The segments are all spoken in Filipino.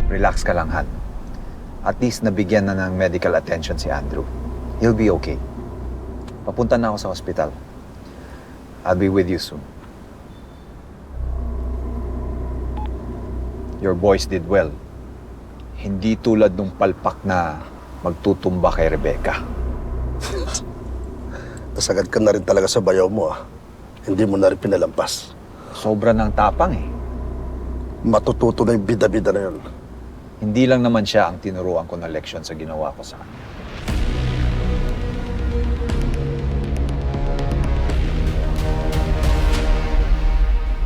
Relax ka lang, Han. At least nabigyan na ng medical attention si Andrew. He'll be okay. Papunta na ako sa hospital. I'll be with you soon. Your boys did well. Hindi tulad nung palpak na magtutumba kay Rebecca. Nasagad ka na rin talaga sa bayaw mo, ah. Hindi mo na rin pinalampas. Sobra ng tapang eh. Matututo na yung bida-bida na yun. Hindi lang naman siya ang tinuruan ko na leksyon sa ginawa ko sa kanya.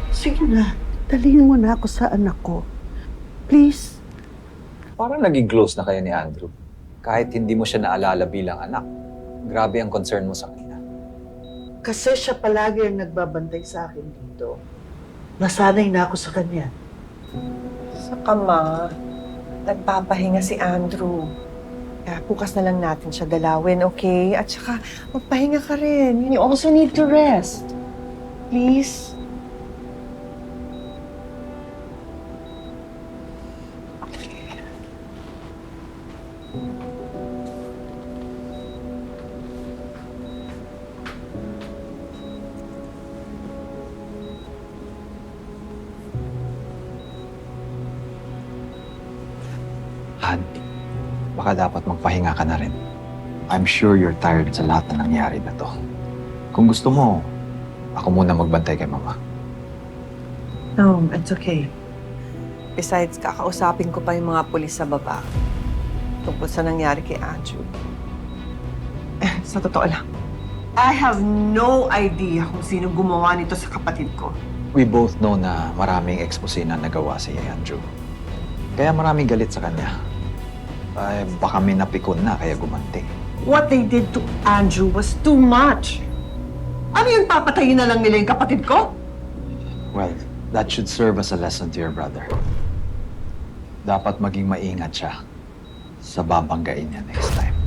Sige na, dalhin mo na ako sa anak ko. Please. Parang naging close na kayo ni Andrew. Kahit hindi mo siya naalala bilang anak. Grabe ang concern mo sa kanya. Kasi siya palagi ang nagbabantay sa akin dito. Nasanay na ako sa kanya. Saka ma, nagpapahinga si Andrew. Kaya bukas na lang natin siya dalawin, okay? At saka magpahinga ka rin. You also need to rest. Please? Han, baka dapat magpahinga ka na rin. I'm sure you're tired sa lahat na nangyari na to. Kung gusto mo, ako muna magbantay kay Mama. No, it's okay. Besides, kakausapin ko pa yung mga pulis sa baba tungkol sa nangyari kay Andrew. Sa totoo lang, I have no idea kung sino gumawa nito sa kapatid ko. We both know na maraming expose na nagawa si Andrew. Kaya maraming galit sa kanya. Ay, baka may napikon na kaya gumanti. What they did to Andrew was too much. Ano yun, papatayin na lang nila yung kapatid ko? Well, that should serve as a lesson to your brother. Dapat maging maingat siya sa babanggain niya next time.